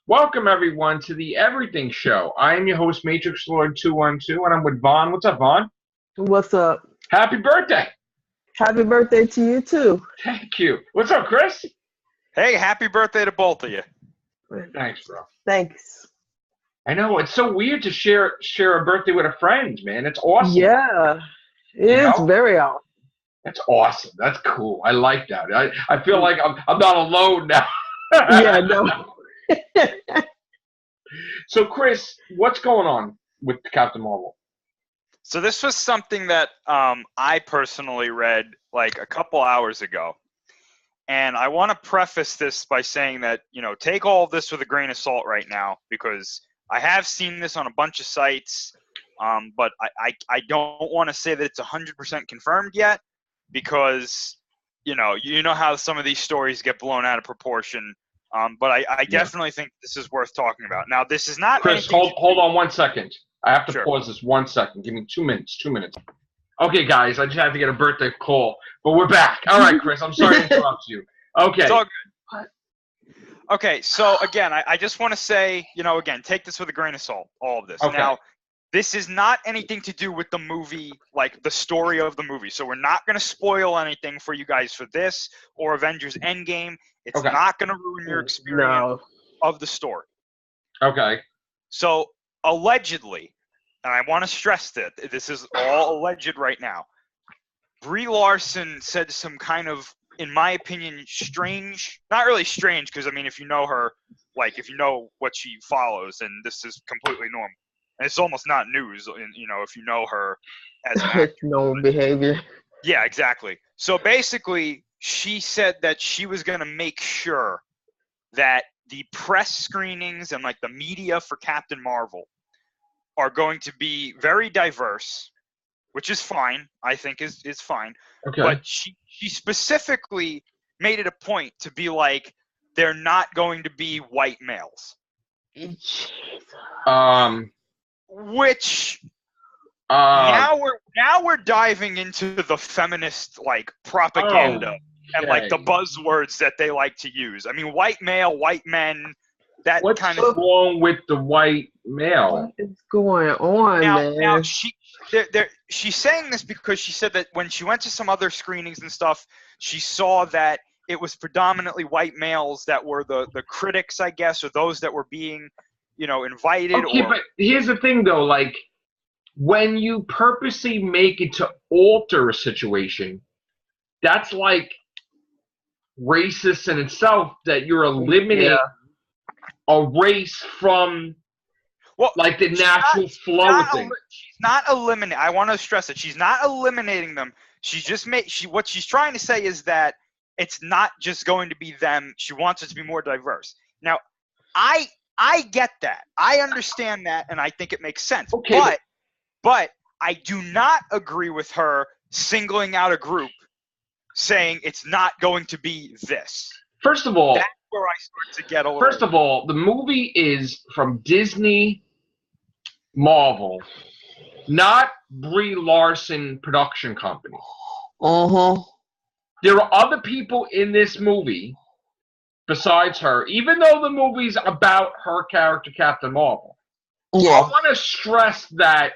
Welcome everyone to the Everything Show. I am your host, Matrix Lord 212, and I'm with Vaughn. What's up, Vaughn? What's up? Happy birthday! Happy birthday to you too. Thank you. What's up, Chris? Hey, happy birthday to both of you. Thanks, bro. Thanks. I know it's so weird to share a birthday with a friend, man. It's awesome. Yeah, it's very awesome. That's awesome. That's cool. I like that. I feel like I'm not alone now. Yeah, no. So, Chris, what's going on with Captain Marvel? So this was something that I personally read like a couple hours ago. And I want to preface this by saying that, take all of this with a grain of salt right now, because I have seen this on a bunch of sites, but I don't want to say that it's 100% confirmed yet, because, you know how some of these stories get blown out of proportion. But I definitely think this is worth talking about. Now, this is not Chris, hold on 1 second. I have to pause this 1 second. Give me 2 minutes. 2 minutes. Okay, guys, I just had to get a birthday call, but we're back. All right, Chris, I'm sorry to interrupt you. Okay. It's all good. Okay, so again, I just want to say, again, take this with a grain of salt, all of this. Okay. Now, this is not anything to do with the movie, like the story of the movie. So we're not going to spoil anything for you guys for this or Avengers Endgame. It's not going to ruin your experience of the story. Okay. So allegedly, and I want to stress that this is all alleged right now, Brie Larson said some kind of, in my opinion, strange, not really strange, because, I mean, if you know her, like, if you know what she follows, and this is completely normal. And it's almost not news, if you know her as an actor. Normal behavior. Yeah, exactly. So basically, she said that she was going to make sure that the press screenings and, like, the media for Captain Marvel are going to be very diverse, which is fine. I think is fine. Okay. But she specifically made it a point to be like, they're not going to be white males. Which now we're diving into the feminist like propaganda and like the buzzwords that they like to use. I mean, white male, white men. What's wrong with the white male? What is going on, man? Now she's saying this because she said that when she went to some other screenings and stuff, she saw that it was predominantly white males that were the critics, I guess, or those that were being, invited. Okay, but here's the thing, though. Like, when you purposely make it to alter a situation, that's like racist in itself, that you're eliminating a race from like the natural flow of things. She's not eliminating. I want to stress that she's not eliminating them. She's just what she's trying to say is that it's not just going to be them. She wants it to be more diverse. Now, I get that. I understand that, and I think it makes sense. Okay. But I do not agree with her singling out a group saying it's not going to be this. First of all, that's where I start to get a little. First of all, the movie is from Disney Marvel, not Brie Larson production company. There are other people in this movie besides her, even though the movie's about her character, Captain Marvel. Yeah. I want to stress that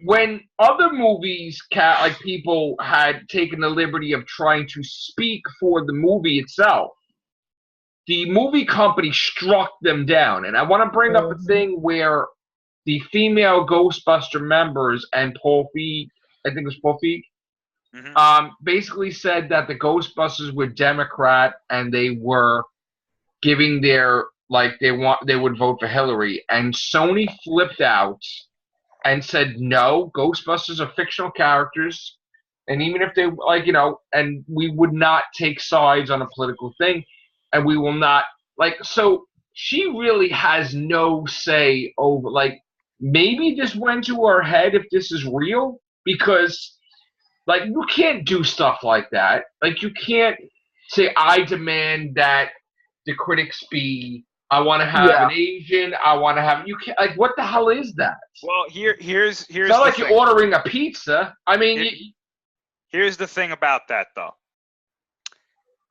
when other movies, like people had taken the liberty of trying to speak for the movie itself, the movie company struck them down. And I want to bring up a thing where the female Ghostbuster members and Paul Feig, I think it was Paul Feig, basically said that the Ghostbusters were Democrat and they were giving their, like, they would vote for Hillary. And Sony flipped out and said, no, Ghostbusters are fictional characters. And even if they, like, and we would not take sides on a political thing. And we will not, like, so she really has no say over, like, maybe this went to her head if this is real, because, like, you can't do stuff like that. Like, you can't say, I demand that the critics be, I want to have an Asian, I want to have, you can't, like, what the hell is that? Well, here's it's not like you're ordering a pizza. I mean, here's the thing about that, though.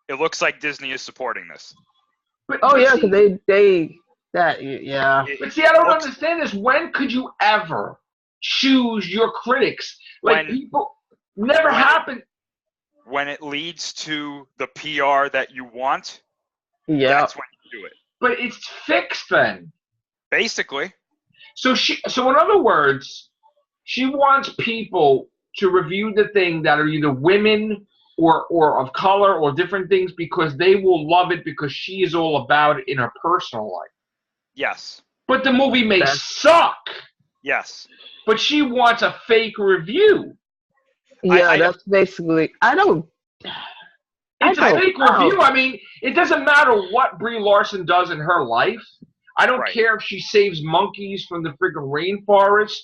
It looks like Disney is supporting this. Oh yeah, because yeah. But see, I don't understand this. When could you ever choose your critics? Like people never happen. When it leads to the PR that you want, that's when you do it. But it's fixed then. Basically. So in other words, she wants people to review the thing that are either women or of color or different things because they will love it because she is all about it in her personal life. Yes. But the movie may suck. Yes. But she wants a fake review. Yeah, that's basically. It's a fake review. I mean, it doesn't matter what Brie Larson does in her life. I don't care if she saves monkeys from the friggin' rainforest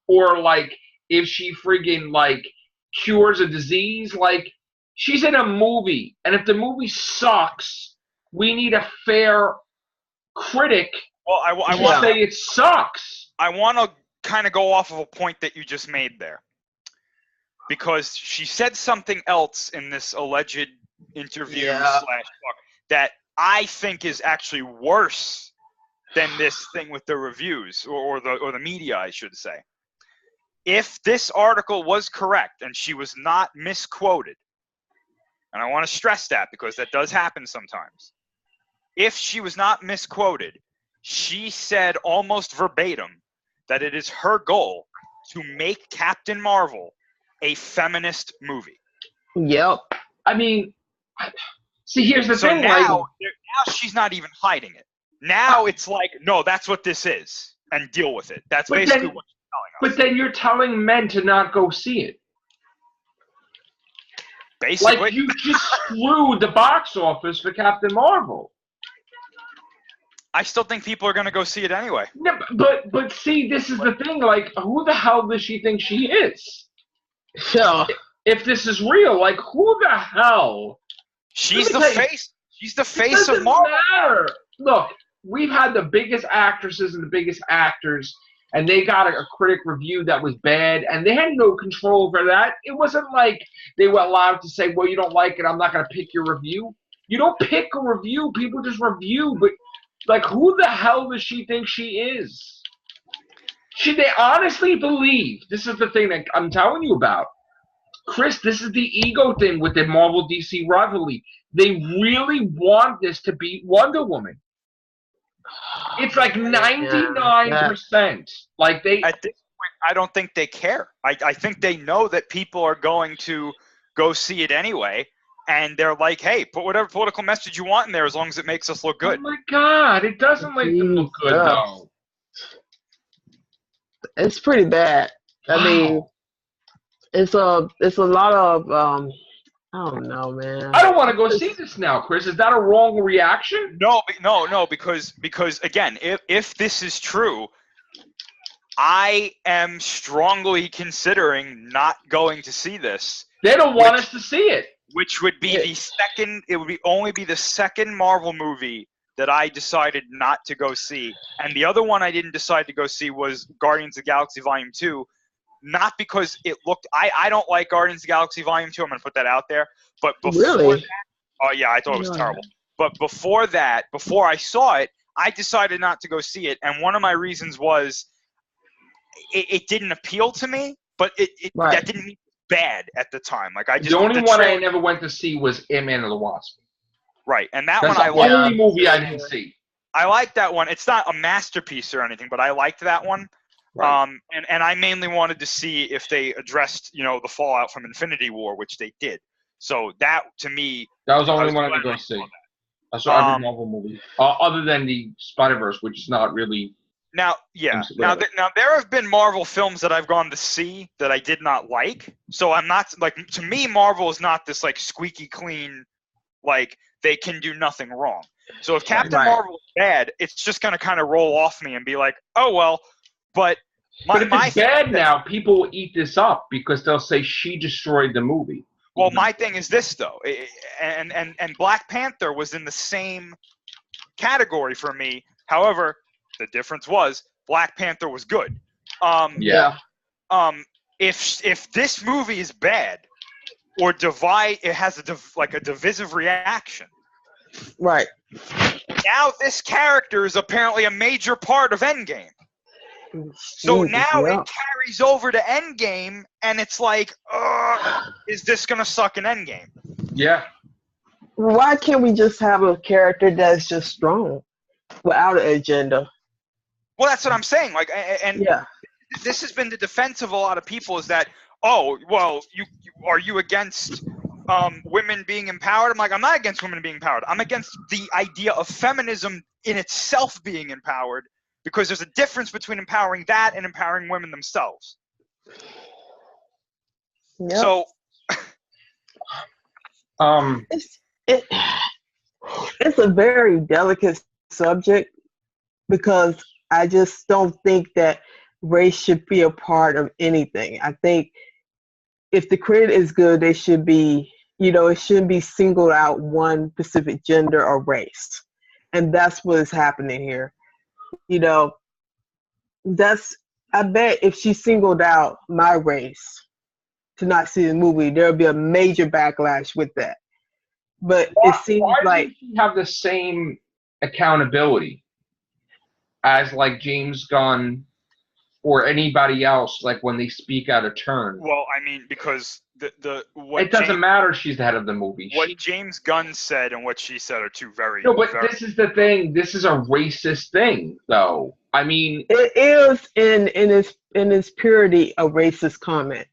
or, like, if she friggin', like, cures a disease. Like, she's in a movie. And if the movie sucks, we need a fair critic to say it sucks. I want to kind of go off of a point that you just made there. Because she said something else in this alleged interview / book that I think is actually worse than this thing with the reviews or the media, I should say. If this article was correct and she was not misquoted, and I want to stress that because that does happen sometimes. If she was not misquoted, she said almost verbatim that it is her goal to make Captain Marvel a feminist movie. Yep. I mean, see, here's the thing. Now she's not even hiding it. Now it's like, no, that's what this is, and deal with it. That's basically what she's telling us. But then you're telling men to not go see it. Basically. Like, you just screwed the box office for Captain Marvel. I still think people are going to go see it anyway. No, but see, this is the thing. Like, who the hell does she think she is? Yeah. If this is real, like, who the hell? She's the face. She's the face of Marvel. Matter. Look, we've had the biggest actresses and the biggest actors, and they got a critic review that was bad, and they had no control over that. It wasn't like they were allowed to say, well, you don't like it, I'm not going to pick your review. You don't pick a review. People just review. But, like, who the hell does she think she is? They honestly believe, this is the thing that I'm telling you about. Chris, this is the ego thing with the Marvel DC rivalry. They really want this to be Wonder Woman. It's like 99%. Like at this point, I don't think they care. I think they know that people are going to go see it anyway, and they're like, hey, put whatever political message you want in there as long as it makes us look good. Oh my God, it doesn't make them look good though. It's pretty bad. I mean, it's a lot of I don't know, man. I don't want to go see this now, Chris. Is that a wrong reaction? No, because again, if this is true, I am strongly considering not going to see this. They don't want us to see it. Which would be the second. It would only be the second Marvel movie that I decided not to go see, and the other one I didn't decide to go see was Guardians of the Galaxy Volume 2. Not because it looked. I don't like Guardians of the Galaxy Volume 2. I'm going to put that out there. But before that, oh yeah, I thought it was terrible. But before that, before I saw it, I decided not to go see it. And one of my reasons was it didn't appeal to me, but that didn't mean bad at the time. Like I just the only one I never went to see was Ant-Man and the Wasp. Right, and that That's one I the liked. only movie I didn't see. I liked that one. It's not a masterpiece or anything, but I liked that one. Right. And I mainly wanted to see if they addressed, the fallout from Infinity War, which they did. So that, to me, that was the only one I did go see. I saw every Marvel movie, other than the Spider-Verse, which is not really. Now, yeah. Now there have been Marvel films that I've gone to see that I did not like. So I'm not like, to me, Marvel is not this like squeaky clean, like they can do nothing wrong. So if Captain Marvel is bad, it's just gonna kind of roll off me and be like, oh well. But if it's bad now, people will eat this up because they'll say she destroyed the movie. Well, my thing is this though, and Black Panther was in the same category for me. However, the difference was Black Panther was good. If this movie is bad or it has a divisive reaction, right? now this character is apparently a major part of Endgame. So now it carries over to Endgame, and it's like, is this gonna suck in Endgame? Yeah. Why can't we just have a character that's just strong without an agenda? Well, that's what I'm saying. Like, and yeah. This has been the defense of a lot of people is that, oh, well, are you against women being empowered? I'm like, I'm not against women being empowered. I'm against the idea of feminism in itself being empowered, because there's a difference between empowering that and empowering women themselves. Yep. So, it's a very delicate subject, because I just don't think that race should be a part of anything. I think if the credit is good, they should be, it shouldn't be singled out one specific gender or race. And that's what is happening here. I bet if she singled out my race to not see the movie, there'll be a major backlash with that. But it seems like you have the same accountability as like James Gunn or anybody else, like when they speak out of turn. Well, I mean, because it doesn't matter. She's the head of the movie. What James Gunn said and what she said are two very. No, but this is the thing. This is a racist thing, though. I mean, it is in its purity a racist comment.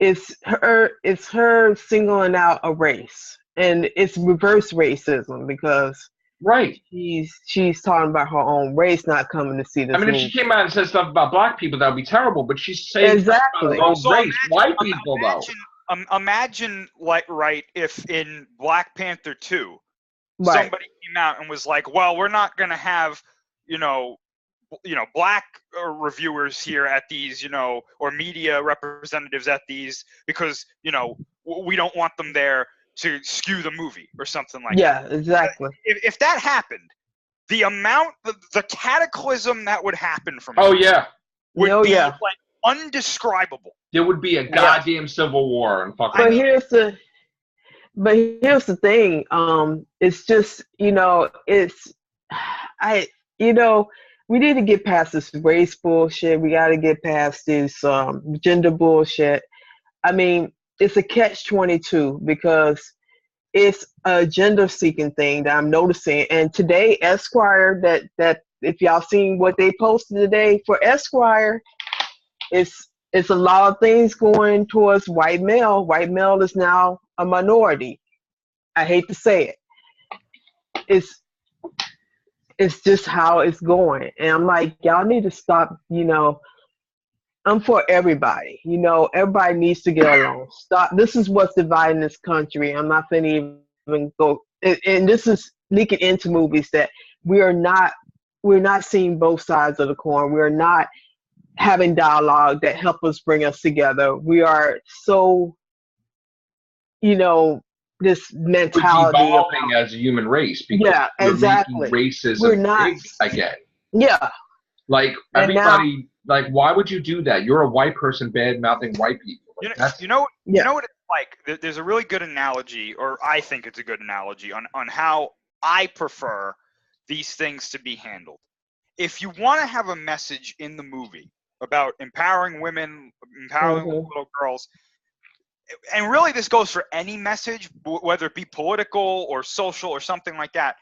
It's her singling out a race, and it's reverse racism, because right, she's talking about her own race, not coming to see this. I mean, movie. If she came out and said stuff about black people, that would be terrible. But she's saying exactly about her own race, white people, Imagine, if in Black Panther 2, right, somebody came out and was like, "Well, we're not going to have, black reviewers here at these, or media representatives at these, because we don't want them there to skew the movie," or something like that. Yeah, exactly. If that happened, the cataclysm that would happen from would be like undescribable. There would be a goddamn civil war and fucking. But here's the thing. It's just we need to get past this race bullshit. We got to get past this gender bullshit. I mean, it's a catch-22, because it's a gender-seeking thing that I'm noticing. And today, Esquire, that if y'all seen what they posted today for Esquire, it's a lot of things going towards white male. White male is now a minority. I hate to say it. It's just how it's going. And I'm like, y'all need to stop, I'm for everybody. Everybody needs to get along. Stop. This is what's dividing this country. I'm not going to even go. And this is leaking into movies that we're not seeing both sides of the coin. We're not having dialogue that help us bring us together. We are so, this mentality we're developing as a human race, because exactly. Racism we're not again. Yeah. Like everybody, why would you do that? You're a white person bad mouthing white people. You know what it's like? There's a really good analogy, or I think it's a good analogy on how I prefer these things to be handled. If you want to have a message in the movie about empowering women, empowering little girls, and really this goes for any message, whether it be political or social or something like that,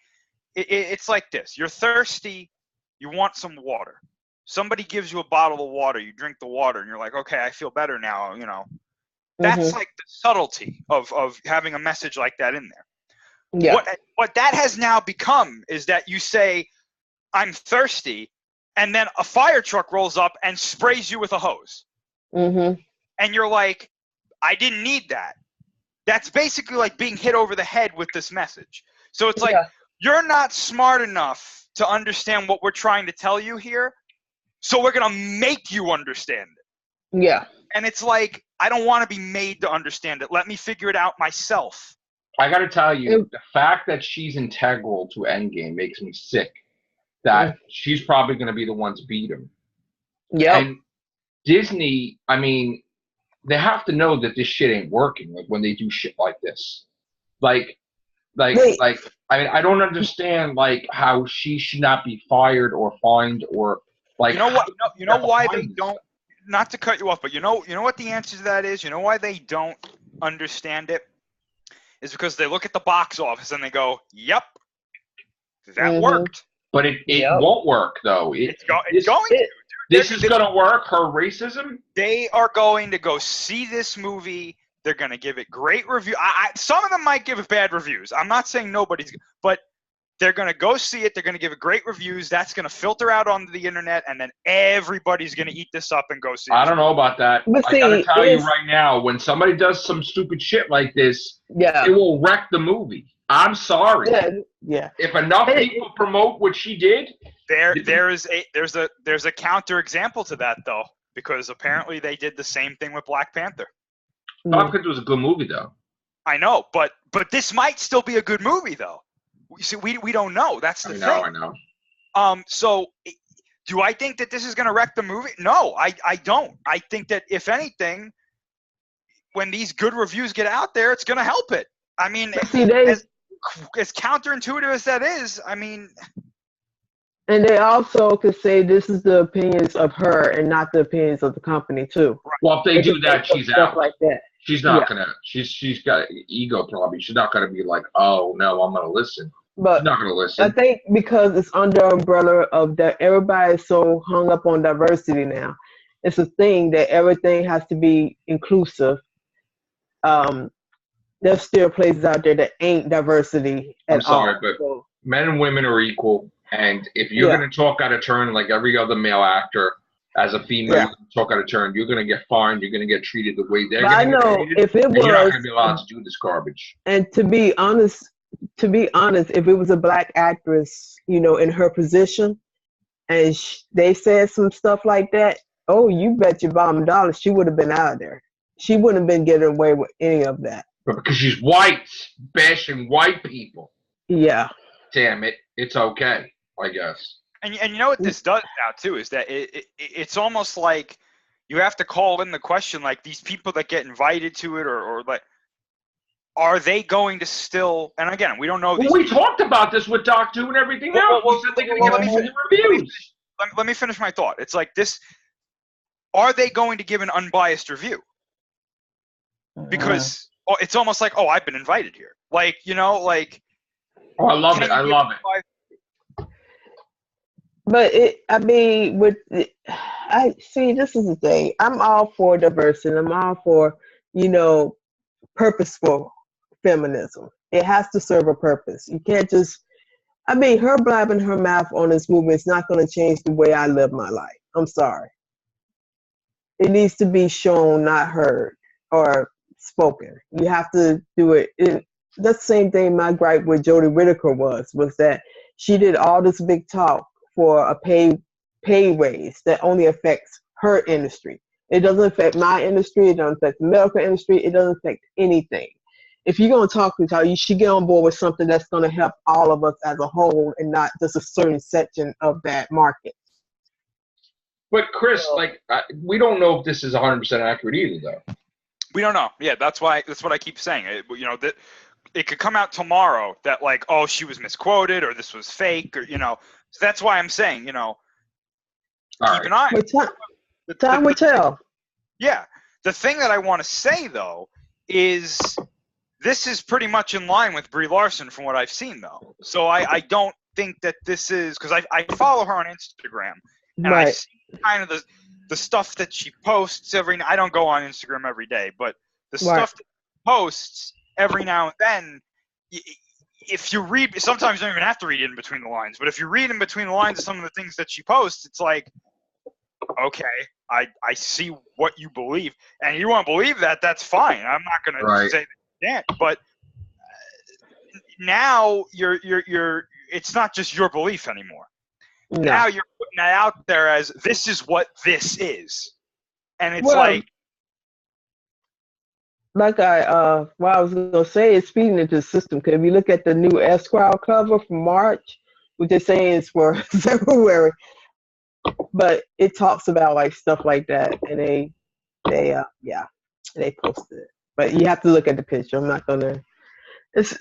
it's like this. You're thirsty, you want some water. Somebody gives you a bottle of water, you drink the water, and you're like, okay, I feel better now, That's like the subtlety of having a message like that in there. Yeah. What that has now become is that you say, I'm thirsty, and then a fire truck rolls up and sprays you with a hose. Mm-hmm. And you're like, I didn't need that. That's basically like being hit over the head with this message. So it's like, you're not smart enough to understand what we're trying to tell you here, so we're going to make you understand it. Yeah. And it's like, I don't want to be made to understand it. Let me figure it out myself. I got to tell you, the fact that she's integral to Endgame makes me sick. That she's probably going to be the one to beat him. Yeah. And Disney, I mean, they have to know that this shit ain't working. Like when they do shit like this, like Like, I mean, I don't understand like how she should not be fired or fined or like. You know what? You know why they don't. Not to cut you off, but you know what the answer to that is. You know why they don't understand it is because they look at the box office and they go, "Yep, that worked." But it won't work though. It's going to. This is going to work. Her racism. They are going to go see this movie. They're going to give it great review. Some of them might give it bad reviews. I'm not saying nobody's, but they're going to go see it. They're going to give it great reviews. That's going to filter out onto the internet, and then everybody's going to eat this up and go see it. I don't know about that. I got to tell you right now, when somebody does some stupid shit like this, it will wreck the movie. I'm sorry. Yeah. If enough people promote what she did, there's a counter example to that though, because apparently they did the same thing with Black Panther. Black Panther was a good movie though. I know, but this might still be a good movie though. You see, we don't know. That's the thing. I know. So do I think that this is going to wreck the movie? No, I don't. I think that if anything, when these good reviews get out there, it's going to help it. I mean, as counterintuitive as that is, I mean. And they also could say this is the opinions of her and not the opinions of the company too. Well, if they do that, she's out. Like that. She's not gonna. She's got ego probably. She's not gonna be like, oh no, I'm gonna listen. But she's not gonna listen. I think because it's under umbrella of that, everybody is so hung up on diversity now. It's a thing that everything has to be inclusive. There's still places out there that ain't diversity at all. I'm sorry, but men and women are equal. And if you're going to talk out of turn like every other male actor, as a female, talk out of turn, you're going to get fined. You're going to get treated the way they're going to get treated. If it was, you're not going to be allowed to do this garbage. And to be honest, if it was a black actress, in her position, and they said some stuff like that, oh, you bet your bottom dollar she would have been out of there. She wouldn't have been getting away with any of that. But because she's white, bashing white people. Yeah. Damn it. It's okay, I guess. And you know what this does now, too, is that it's almost like you have to call in the question, like, these people that get invited to it or like, are they going to still, and again, we don't know. Well, we talked about this with Doc 2 and everything else. We said they're going to give them reviews. Let me finish my thought. It's like this, are they going to give an unbiased review? Because it's almost like, oh, I've been invited here. Like, like. Oh, I love it. I love it. But I see, this is the thing. I'm all for diversity. I'm all for, purposeful feminism. It has to serve a purpose. You can't just, her blabbing her mouth on this movie is not going to change the way I live my life. I'm sorry. It needs to be shown, not heard or spoken. You have to do it. That's the same thing my gripe with Jodie Whittaker was that she did all this big talk for a pay raise that only affects her industry. It doesn't affect my industry. It doesn't affect the medical industry. It doesn't affect anything. If you're going to talk with her, you should get on board with something that's going to help all of us as a whole and not just a certain section of that market. But Chris, we don't know if this is 100% accurate either, though. We don't know. Yeah, that's what I keep saying. That it could come out tomorrow that like, oh, she was misquoted or this was fake or So that's why I'm saying, keep an eye. Time will tell. Yeah. The thing that I want to say though is this is pretty much in line with Brie Larson from what I've seen though. So I don't think that this is because I follow her on Instagram and I see kind of the stuff that she posts I don't go on Instagram every day, but the stuff that she posts every now and then, if you read, sometimes you don't even have to read in between the lines, but if you read in between the lines of some of the things that she posts, it's like, okay, I see what you believe, and you want to believe that, that's fine. I'm not going to say that you can't, but now it's not just your belief anymore. No. Now you're putting that out there as this is what this is, and it's what I was going to say is feeding into the system. Because if you look at the new Esquire cover from March, which they're saying is for February, but it talks about like stuff like that, and they posted it. But you have to look at the picture. I'm not gonna. It's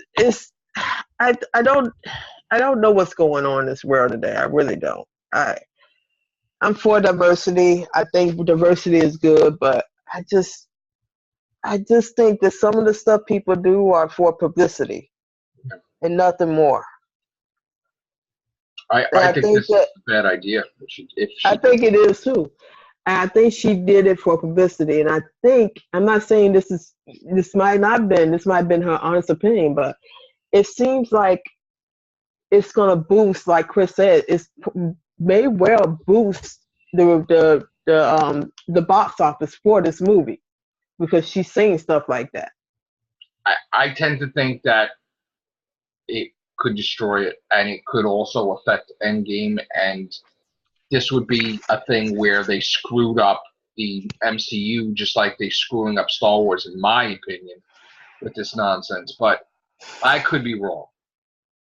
I don't know what's going on in this world today. I really don't. I'm for diversity. I think diversity is good, but I just think that some of the stuff people do are for publicity and nothing more. I think this is a bad idea. I think it is too. And I think she did it for publicity. And I think, I'm not saying this might have been her honest opinion, but it seems like it's going to boost, like Chris said, it may well boost the box office for this movie because she's saying stuff like that. I tend to think that it could destroy it, and it could also affect Endgame, and this would be a thing where they screwed up the MCU just like they screwing up Star Wars, in my opinion, with this nonsense. But I could be wrong.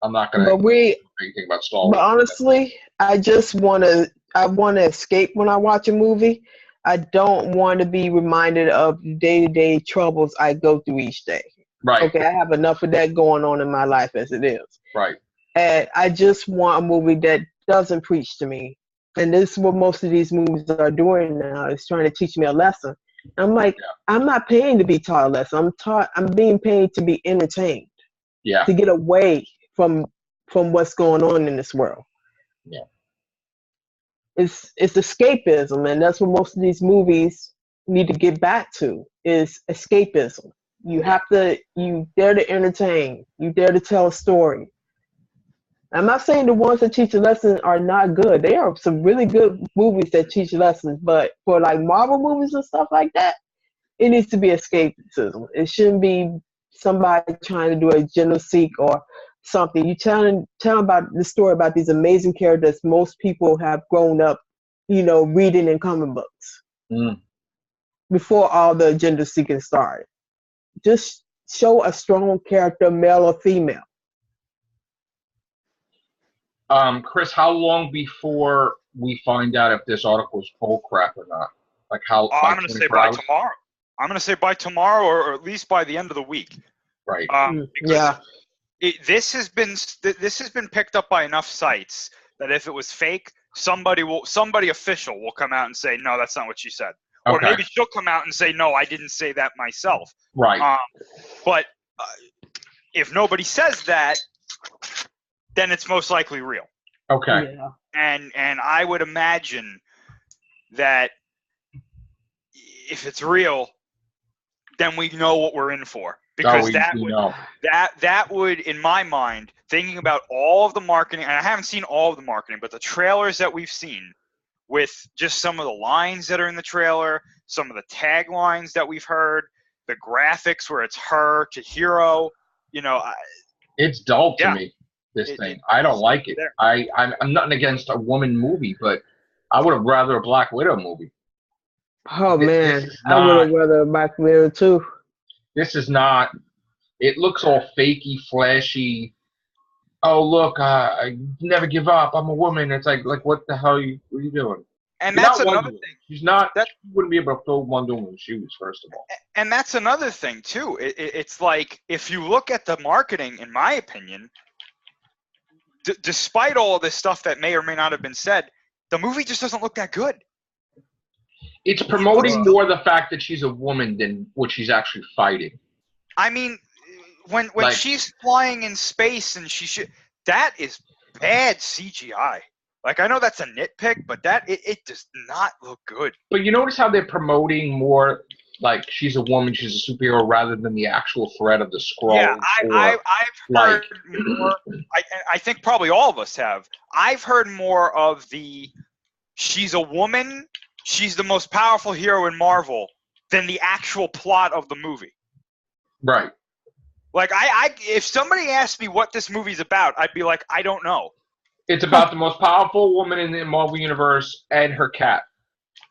I'm not going to say anything about Star Wars. But honestly, I want to escape when I watch a movie. I don't want to be reminded of day-to-day troubles I go through each day. Right. Okay, I have enough of that going on in my life as it is. Right. And I just want a movie that doesn't preach to me. And this is what most of these movies are doing now, is trying to teach me a lesson. I'm like, I'm not paying to be taught a lesson. I'm being paid to be entertained. Yeah. To get away from what's going on in this world. Yeah. It's escapism, and that's what most of these movies need to get back to, is escapism. You dare to entertain, you dare to tell a story. I'm not saying the ones that teach a lesson are not good. There are some really good movies that teach lessons, but for like Marvel movies and stuff like that, it needs to be escapism. It shouldn't be somebody trying to do a genocide or something. You tell about the story about these amazing characters most people have grown up, reading in comic books before all the agenda seeking started. Just show a strong character, male or female. Chris, how long before we find out if this article is bull crap or not? Like how? I'm going to say by tomorrow. I'm going to say by tomorrow, or at least by the end of the week. Right. Yeah. This has been picked up by enough sites that if it was fake, somebody official will come out and say, no, that's not what she said. Okay. Or maybe she'll come out and say, no, I didn't say that myself. Right. But if nobody says that, then it's most likely real. Okay. Yeah. And I would imagine that if it's real, then we know what we're in for. Because that would, in my mind, thinking about all of the marketing, and I haven't seen all of the marketing, but the trailers that we've seen with just some of the lines that are in the trailer, some of the taglines that we've heard, the graphics where it's her to hero, it's dull to me. This thing, I don't like it. I'm nothing against a woman movie, but I would have rather a Black Widow movie. Oh man, I would have rather a Black Widow too. This is not. It looks all fakey, flashy. Oh look, I never give up. I'm a woman. It's like what the hell? What are you doing? And that's another thing. She's not. She wouldn't be able to fill Wonder Woman's shoes, first of all. And that's another thing too. It's like if you look at the marketing, in my opinion, despite all of this stuff that may or may not have been said, the movie just doesn't look that good. It's promoting more the fact that she's a woman than what she's actually fighting. I mean, when she's flying in space and that is bad CGI. Like, I know that's a nitpick, but it does not look good. But you notice how they're promoting more like she's a woman, she's a superhero, rather than the actual threat of the Skrull. Yeah, I've heard more. I think probably all of us have. I've heard more of she's a woman, she's the most powerful hero in Marvel than the actual plot of the movie. Right. Like, if somebody asked me what this movie's about, I'd be like, I don't know. It's about the most powerful woman in the Marvel Universe and her cat.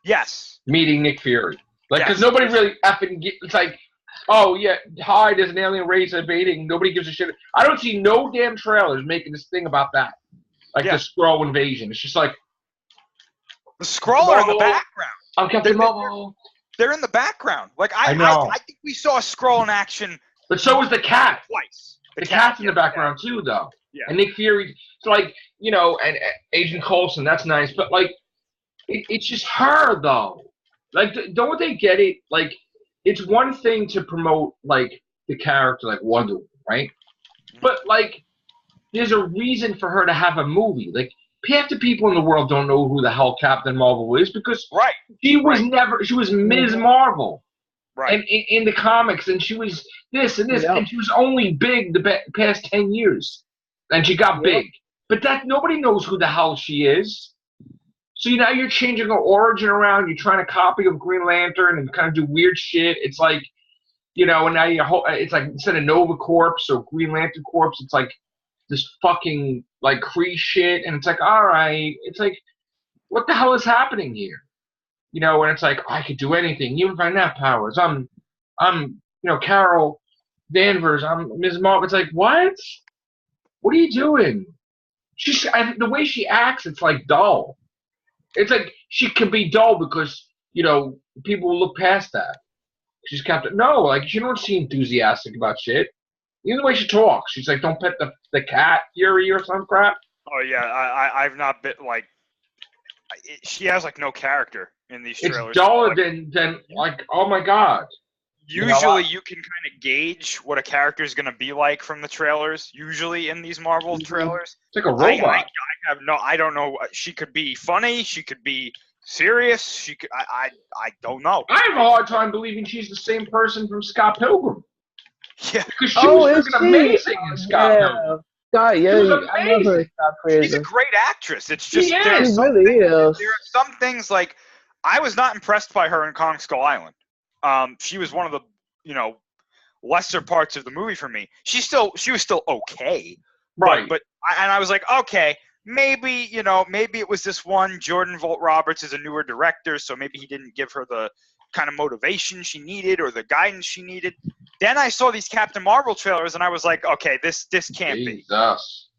Yes. Meeting Nick Fury. Like, because nobody really effing it's like, oh, yeah, hi, there's an alien race invading. Nobody gives a shit. I don't see no damn trailers making this thing about that. Like the Skrull invasion. It's just like. The Skrull are in the background. I'm Captain Marvel. They're in the background. Like, I think we saw a Skrull in action. But so was the cat. Twice. The cat's in the background too, though. Yeah. And Nick Fury, it's like, you know, and Agent Coulson, that's nice, but like, it's just her though. Like, don't they get it? Like, it's one thing to promote like the character like Wonder Woman, right? But like, there's a reason for her to have a movie. Like, half the people in the world don't know who the hell Captain Marvel is because she was Ms. Marvel. Right. And in the comics, and she was this and this, and she was only big the past 10 years. And she got big. But that nobody knows who the hell she is. So now you're changing her origin around. You're trying to copy of Green Lantern and kind of do weird shit. It's like, you know, and now it's like instead of Nova Corps or Green Lantern Corps, it's like this fucking like Kree shit. And it's like, all right. It's like, what the hell is happening here? You know, and it's like, I could do anything, even if I didn't have powers. I'm, you know, Carol Danvers. I'm Ms. Marvel. It's like, what? What are you doing? The way she acts, it's like dull. It's like she can be dull because, you know, people will look past that. She's Captain. No, like, she don't seem enthusiastic about shit. Even the way she talks. She's like, don't pet the cat, Fury, or some crap. Oh, yeah. I've not been, like, she has, like, no character in these trailers. It's duller than like, oh, my God. Usually you can kind of gauge what a character is going to be like from the trailers, usually in these Marvel trailers. It's like a robot. I don't know. She could be funny. She could be serious. She could, I don't know. I have a hard time believing she's the same person from Scott Pilgrim. Yeah. Because she was freaking amazing in Scott Pilgrim. God, I love her. She's a great actress. It's just she really is. There are some things like I was not impressed by her in Kong Skull Island. She was one of the, you know, lesser parts of the movie for me. She was still okay, right? But I was like, okay, maybe, you know, maybe it was this one. Jordan Vogt Roberts is a newer director, so maybe he didn't give her the kind of motivation she needed or the guidance she needed. Then I saw these Captain Marvel trailers, and I was like, okay, this can't be.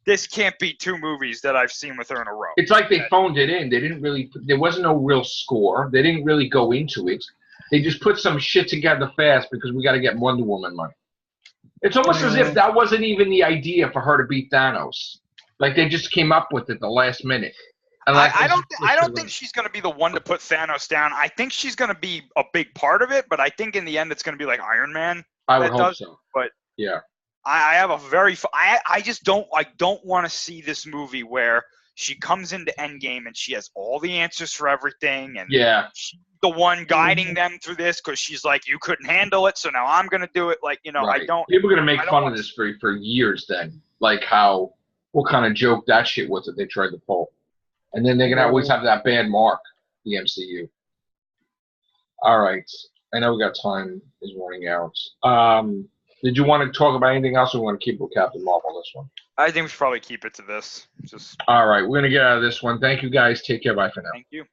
This can't be two movies that I've seen with her in a row. It's like they phoned it in. They didn't really. There wasn't no real score. They didn't really go into it. They just put some shit together fast because we got to get Wonder Woman money. It's almost as if that wasn't even the idea for her to beat Thanos. Like they just came up with it the last minute. And like, I don't think she's going to be the one to put Thanos down. I think she's going to be a big part of it, but I think in the end it's going to be like Iron Man. I would hope so. But yeah, I have a very I just don't want to see this movie where she comes into Endgame and she has all the answers for everything and she's the one guiding them through this because she's like, you couldn't handle it, so now I'm going to do it. Like, you know, right. I don't. People are going to make fun of this for years then. Like what kind of joke that shit was that they tried to pull. And then they're going to always have that bad mark, the MCU. All right. I know we got time is running out. Did you want to talk about anything else or we want to keep with Captain Marvel this one? I think we should probably keep it to this. All right. We're going to get out of this one. Thank you, guys. Take care. Bye for now. Thank you.